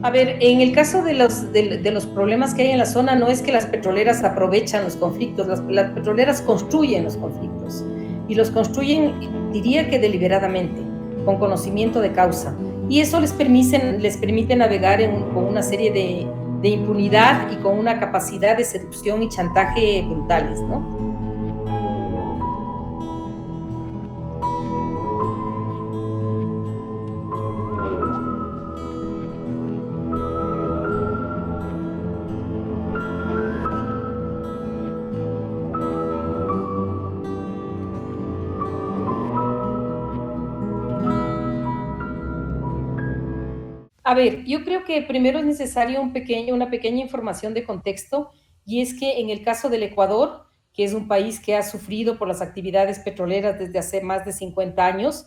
A ver, en el caso de los problemas que hay en la zona, no es que las petroleras aprovechan los conflictos, las petroleras construyen los conflictos y los construyen, diría que deliberadamente, con conocimiento de causa. Y eso les permite navegar con una serie de impunidad y con una capacidad de seducción y chantaje brutales, ¿no? A ver, yo creo que primero es necesario una pequeña información de contexto, y es que en el caso del Ecuador, que es un país que ha sufrido por las actividades petroleras desde hace más de 50 años,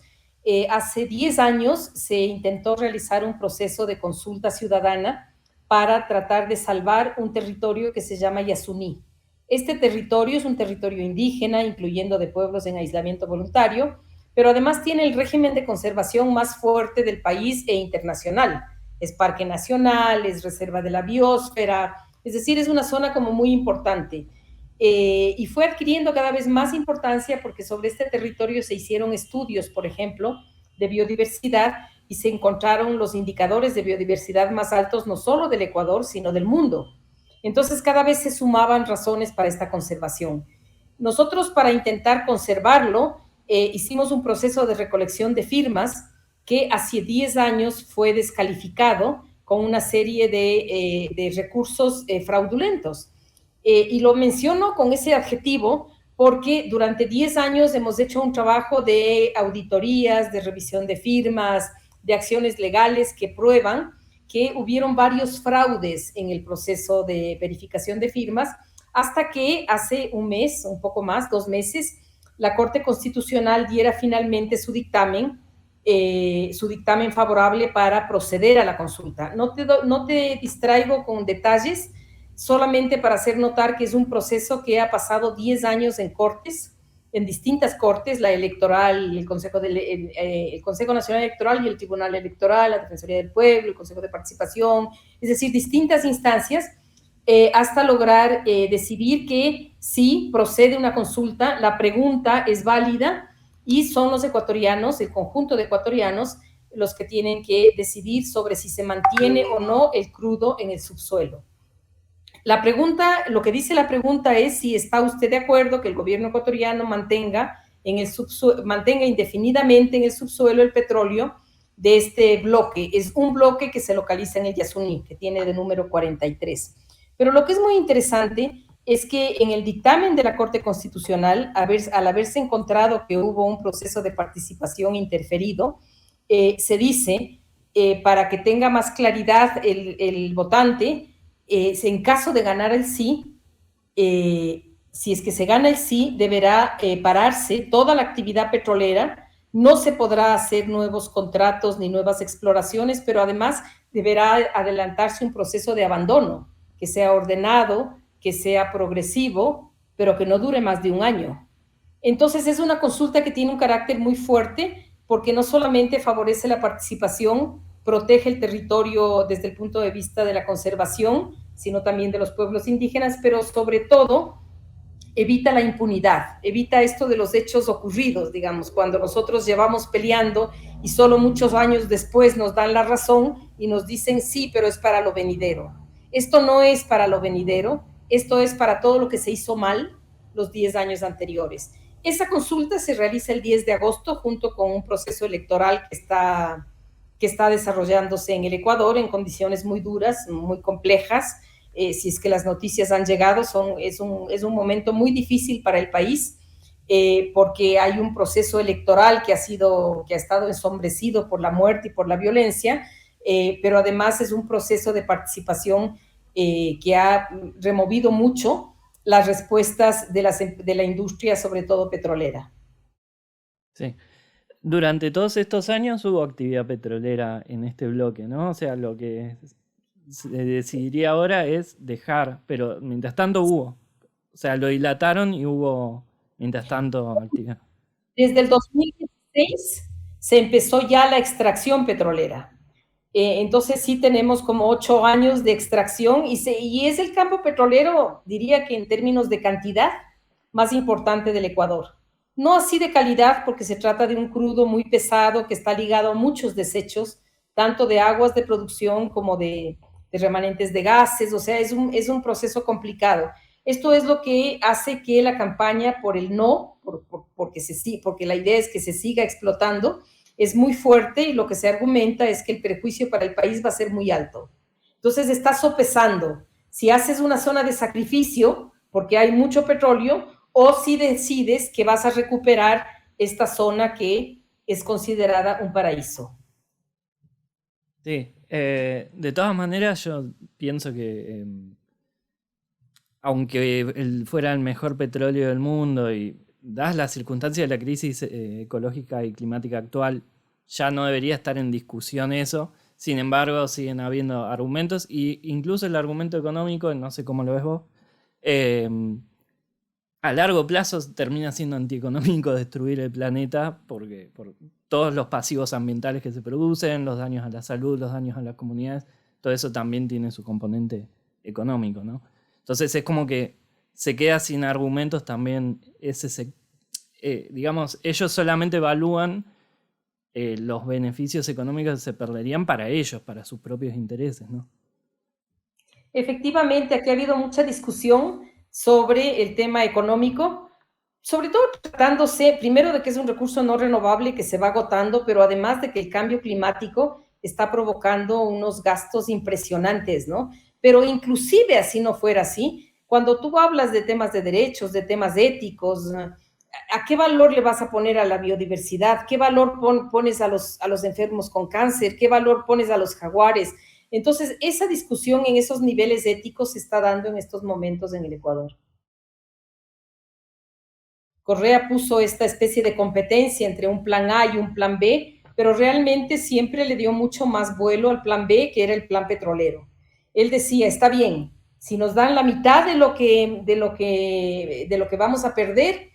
hace 10 años se intentó realizar un proceso de consulta ciudadana para tratar de salvar un territorio que se llama Yasuní. Este territorio es un territorio indígena, incluyendo de pueblos en aislamiento voluntario, pero además tiene el régimen de conservación más fuerte del país e internacional. Es parque nacional, es reserva de la biosfera, es decir, es una zona como muy importante. Y fue adquiriendo cada vez más importancia porque sobre este territorio se hicieron estudios, por ejemplo, de biodiversidad, y se encontraron los indicadores de biodiversidad más altos, no solo del Ecuador, sino del mundo. Entonces, cada vez se sumaban razones para esta conservación. Nosotros, para intentar conservarlo, hicimos un proceso de recolección de firmas que hace 10 años fue descalificado con una serie de recursos fraudulentos. Y lo menciono con ese adjetivo porque durante 10 años hemos hecho un trabajo de auditorías, de revisión de firmas, de acciones legales que prueban que hubieron varios fraudes en el proceso de verificación de firmas, hasta que hace un mes, un poco más, 2 meses, la Corte Constitucional diera finalmente su dictamen favorable para proceder a la consulta. No te distraigo con detalles, solamente para hacer notar que es un proceso que ha pasado 10 años en cortes, en distintas cortes, la electoral, el Consejo Nacional Electoral y el Tribunal Electoral, la Defensoría del Pueblo, el Consejo de Participación, es decir, distintas instancias, hasta lograr decidir que sí procede una consulta, la pregunta es válida y son los ecuatorianos, el conjunto de ecuatorianos, los que tienen que decidir sobre si se mantiene o no el crudo en el subsuelo. La pregunta, lo que dice la pregunta es si está usted de acuerdo que el gobierno ecuatoriano mantenga indefinidamente en el subsuelo el petróleo de este bloque. Es un bloque que se localiza en el Yasuní, que tiene de número 43. Pero lo que es muy interesante es que en el dictamen de la Corte Constitucional, al haberse encontrado que hubo un proceso de participación interferido, se dice, para que tenga más claridad el votante, en caso de ganar el sí, si es que se gana el sí, deberá pararse toda la actividad petrolera, no se podrá hacer nuevos contratos ni nuevas exploraciones, pero además deberá adelantarse un proceso de abandono, que sea ordenado, que sea progresivo, pero que no dure más de un año. Entonces es una consulta que tiene un carácter muy fuerte porque no solamente favorece la participación, protege el territorio desde el punto de vista de la conservación, sino también de los pueblos indígenas, pero sobre todo evita la impunidad, evita esto de los hechos ocurridos, digamos, cuando nosotros llevamos peleando y solo muchos años después nos dan la razón y nos dicen sí, pero es para lo venidero. Esto no es para lo venidero, esto es para todo lo que se hizo mal los 10 años anteriores. Esa consulta se realiza el 10 de agosto junto con un proceso electoral que está desarrollándose en el Ecuador en condiciones muy duras, muy complejas. Si es que las noticias han llegado, es un momento muy difícil para el país, porque hay un proceso electoral que ha estado ensombrecido por la muerte y por la violencia, pero además es un proceso de participación que ha removido mucho las respuestas de la industria, sobre todo petrolera. Sí. Durante todos estos años hubo actividad petrolera en este bloque, ¿no? O sea, lo que se decidiría ahora es dejar, pero mientras tanto hubo. O sea, lo dilataron y hubo, mientras tanto, actividad. Desde el 2016 se empezó ya la extracción petrolera. Entonces sí tenemos como 8 años de extracción y es el campo petrolero, diría que en términos de cantidad, más importante del Ecuador. No así de calidad, porque se trata de un crudo muy pesado que está ligado a muchos desechos, tanto de aguas de producción como de remanentes de gases, o sea, es un proceso complicado. Esto es lo que hace que la campaña por el no, porque la idea es que se siga explotando, es muy fuerte y lo que se argumenta es que el perjuicio para el país va a ser muy alto. Entonces está sopesando si haces una zona de sacrificio porque hay mucho petróleo o si decides que vas a recuperar esta zona que es considerada un paraíso. Sí, de todas maneras yo pienso que aunque fuera el mejor petróleo del mundo y dadas las circunstancias de la crisis ecológica y climática actual, ya no debería estar en discusión eso. Sin embargo, siguen habiendo argumentos, e incluso el argumento económico, no sé cómo lo ves vos, eh, a largo plazo termina siendo antieconómico destruir el planeta por todos los pasivos ambientales que se producen, los daños a la salud, los daños a las comunidades, todo eso también tiene su componente económico, ¿no? Entonces es como que se queda sin argumentos también digamos, ellos solamente evalúan los beneficios económicos que se perderían para ellos, para sus propios intereses, ¿no? Efectivamente, aquí ha habido mucha discusión sobre el tema económico, sobre todo tratándose primero de que es un recurso no renovable que se va agotando, pero además de que el cambio climático está provocando unos gastos impresionantes, ¿no? Pero inclusive así no fuera así, cuando tú hablas de temas de derechos, de temas éticos, ¿a qué valor le vas a poner a la biodiversidad? ¿Qué valor pones a los enfermos con cáncer? ¿Qué valor pones a los jaguares? Entonces, esa discusión en esos niveles éticos se está dando en estos momentos en el Ecuador. Correa puso esta especie de competencia entre un plan A y un plan B, pero realmente siempre le dio mucho más vuelo al plan B, que era el plan petrolero. Él decía, está bien, si nos dan la mitad de lo que vamos a perder,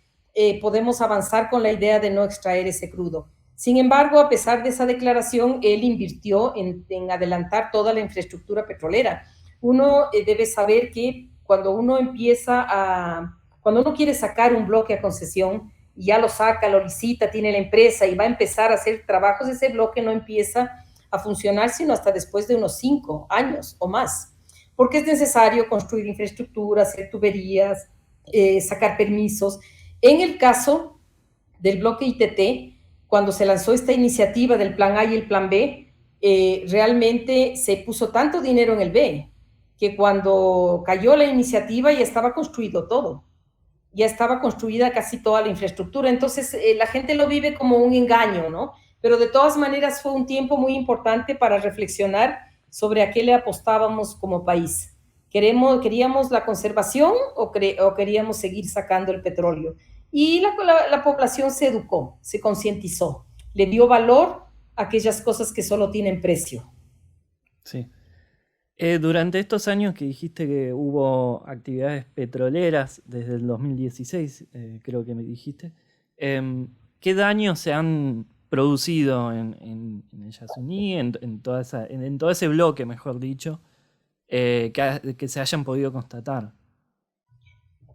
podemos avanzar con la idea de no extraer ese crudo. Sin embargo, a pesar de esa declaración, él invirtió en adelantar toda la infraestructura petrolera. Uno debe saber que cuando uno quiere sacar un bloque a concesión, y ya lo saca, lo licita, tiene la empresa y va a empezar a hacer trabajos, ese bloque no empieza a funcionar sino hasta después de unos 5 años o más, porque es necesario construir infraestructura, hacer tuberías, sacar permisos. En el caso del bloque ITT, cuando se lanzó esta iniciativa del plan A y el plan B, realmente se puso tanto dinero en el B, que cuando cayó la iniciativa ya estaba construido todo, ya estaba construida casi toda la infraestructura. Entonces, la gente lo vive como un engaño, ¿no? Pero de todas maneras fue un tiempo muy importante para reflexionar sobre a qué le apostábamos como país. ¿Queríamos la conservación o queríamos seguir sacando el petróleo? Y la población se educó, se concientizó, le dio valor a aquellas cosas que solo tienen precio. Sí. Durante estos años que dijiste que hubo actividades petroleras desde el 2016, creo que me dijiste, ¿qué daños se han producido en el Yasuní, en todo ese bloque, mejor dicho, que se hayan podido constatar?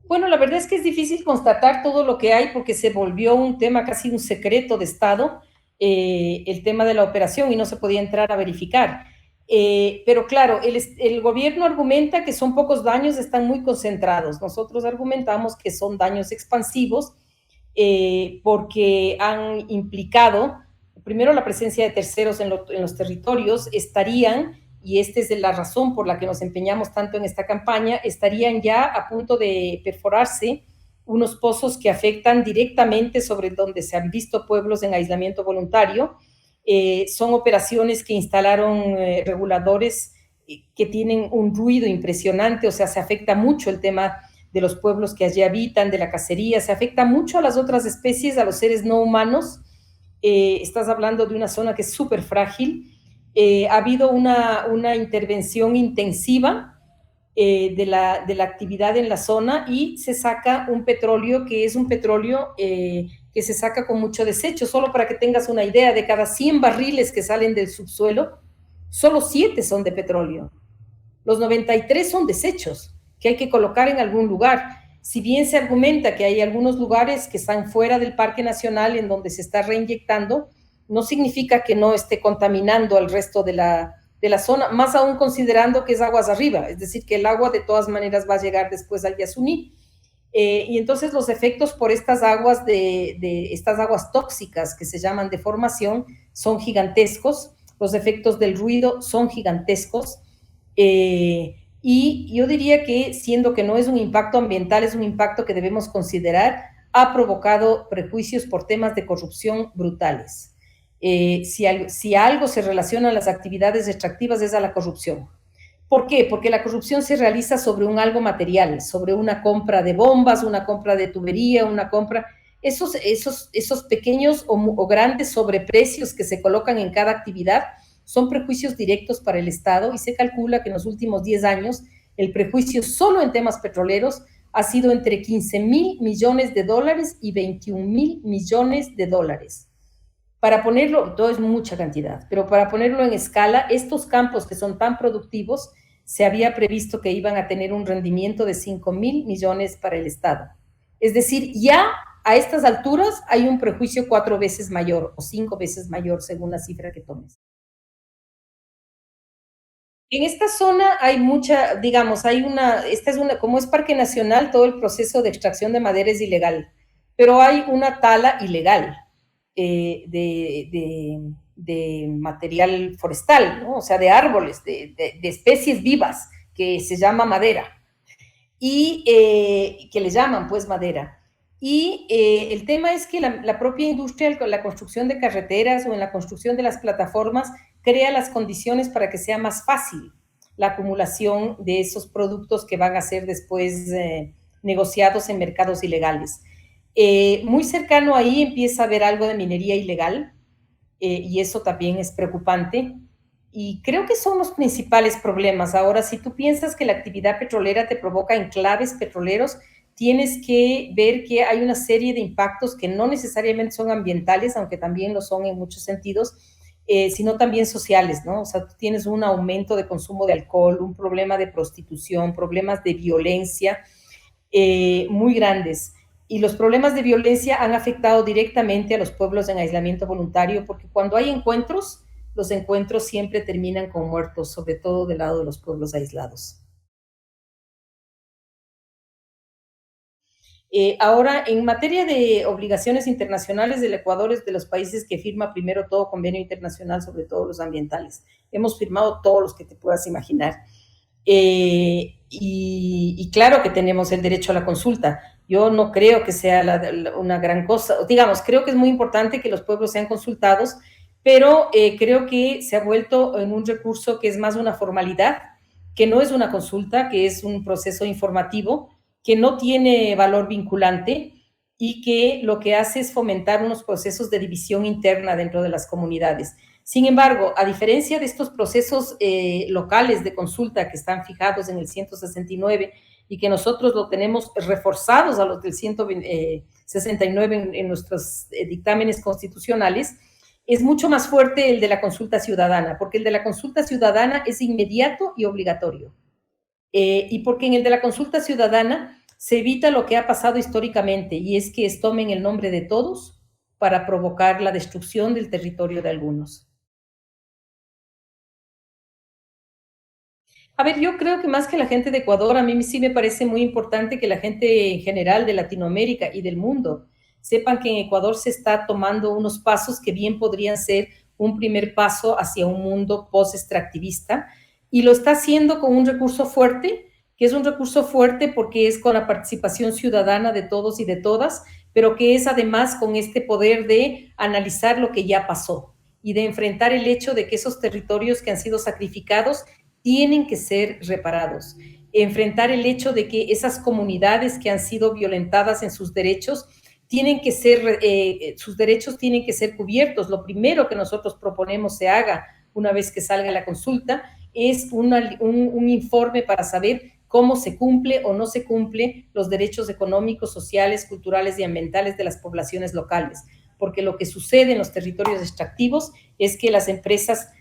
Bueno, la verdad es que es difícil constatar todo lo que hay porque se volvió un tema casi un secreto de Estado, el tema de la operación, y no se podía entrar a verificar. Pero claro, el gobierno argumenta que son pocos daños, están muy concentrados. Nosotros argumentamos que son daños expansivos porque han implicado, primero, la presencia de terceros en los territorios, y esta es la razón por la que nos empeñamos tanto en esta campaña, estarían ya a punto de perforarse unos pozos que afectan directamente sobre donde se han visto pueblos en aislamiento voluntario. Son operaciones que instalaron reguladores que tienen un ruido impresionante, o sea, se afecta mucho el tema de los pueblos que allí habitan, de la cacería, se afecta mucho a las otras especies, a los seres no humanos. Estás hablando de una zona que es súper frágil. Ha habido una intervención intensiva de la actividad en la zona y se saca un petróleo que es un petróleo que se saca con mucho desecho. Solo para que tengas una idea, de cada 100 barriles que salen del subsuelo, solo 7 son de petróleo. Los 93 son desechos que hay que colocar en algún lugar. Si bien se argumenta que hay algunos lugares que están fuera del Parque Nacional en donde se está reinyectando, no significa que no esté contaminando al resto de la zona, más aún considerando que es aguas arriba, es decir, que el agua de todas maneras va a llegar después al Yasuní. Y entonces los efectos por estas aguas, estas aguas tóxicas que se llaman de formación son gigantescos, los efectos del ruido son gigantescos, y yo diría que, siendo que no es un impacto ambiental, es un impacto que debemos considerar, ha provocado prejuicios por temas de corrupción brutales. Si algo se relaciona a las actividades extractivas es a la corrupción. ¿Por qué? Porque la corrupción se realiza sobre un algo material, sobre una compra de bombas, una compra de tubería, una compra... Esos pequeños o grandes sobreprecios que se colocan en cada actividad son prejuicios directos para el Estado, y se calcula que en los últimos 10 años el prejuicio solo en temas petroleros ha sido entre 15,000 millones de dólares y 21,000 millones de dólares. Para ponerlo, todo es mucha cantidad, pero para ponerlo en escala, estos campos que son tan productivos, se había previsto que iban a tener un rendimiento de 5,000 millones para el Estado. Es decir, ya a estas alturas hay un prejuicio 4 veces mayor o 5 veces mayor, según la cifra que tomes. En esta zona hay mucha, digamos, como es parque nacional, todo el proceso de extracción de madera es ilegal, pero hay una tala ilegal de material forestal, ¿no? O sea, de árboles, de especies vivas, que se llama madera, y que le llaman pues madera. Y el tema es que la propia industria, con la construcción de carreteras o en la construcción de las plataformas, crea las condiciones para que sea más fácil la acumulación de esos productos que van a ser después negociados en mercados ilegales. Muy cercano ahí empieza a haber algo de minería ilegal, y eso también es preocupante. Y creo que son los principales problemas. Ahora, si tú piensas que la actividad petrolera te provoca enclaves petroleros, tienes que ver que hay una serie de impactos que no necesariamente son ambientales, aunque también lo son en muchos sentidos, sino también sociales, ¿no? O sea, tú tienes un aumento de consumo de alcohol, un problema de prostitución, problemas de violencia muy grandes. Y los problemas de violencia han afectado directamente a los pueblos en aislamiento voluntario, porque cuando hay encuentros, los encuentros siempre terminan con muertos, sobre todo del lado de los pueblos aislados. Ahora, en materia de obligaciones internacionales, el Ecuador es de los países que firma primero todo convenio internacional, sobre todo los ambientales. Hemos firmado todos los que te puedas imaginar. Y claro que tenemos el derecho a la consulta. Yo no creo que sea una gran cosa. Digamos, creo que es muy importante que los pueblos sean consultados, pero creo que se ha vuelto en un recurso que es más una formalidad, que no es una consulta, que es un proceso informativo, que no tiene valor vinculante y que lo que hace es fomentar unos procesos de división interna dentro de las comunidades. Sin embargo, a diferencia de estos procesos locales de consulta que están fijados en el 169 y que nosotros lo tenemos reforzados a los del 169 en nuestros dictámenes constitucionales, es mucho más fuerte el de la consulta ciudadana, porque el de la consulta ciudadana es inmediato y obligatorio. Y porque en el de la consulta ciudadana se evita lo que ha pasado históricamente, y es que tomen el nombre de todos para provocar la destrucción del territorio de algunos. A ver, yo creo que más que la gente de Ecuador, a mí sí me parece muy importante que la gente en general de Latinoamérica y del mundo sepan que en Ecuador se está tomando unos pasos que bien podrían ser un primer paso hacia un mundo post-extractivista, y lo está haciendo con un recurso fuerte, que es un recurso fuerte porque es con la participación ciudadana de todos y de todas, pero que es además con este poder de analizar lo que ya pasó y de enfrentar el hecho de que esos territorios que han sido sacrificados tienen que ser reparados. Enfrentar el hecho de que esas comunidades que han sido violentadas en sus derechos tienen que ser, sus derechos tienen que ser cubiertos. Lo primero que nosotros proponemos se haga una vez que salga la consulta es un informe para saber cómo se cumple o no se cumple los derechos económicos, sociales, culturales y ambientales de las poblaciones locales. Porque lo que sucede en los territorios extractivos es que las empresas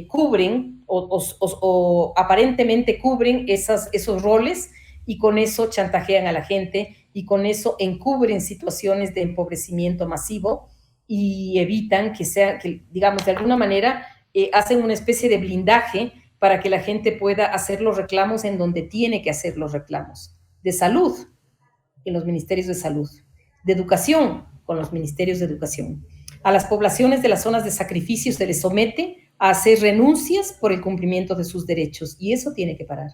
cubren o aparentemente cubren esos roles y con eso chantajean a la gente y con eso encubren situaciones de empobrecimiento masivo y evitan que digamos, de alguna manera hacen una especie de blindaje para que la gente pueda hacer los reclamos en donde tiene que hacer los reclamos. De salud, en los ministerios de salud. De educación, con los ministerios de educación. A las poblaciones de las zonas de sacrificio se les somete a hacer renuncias por el cumplimiento de sus derechos y eso tiene que parar.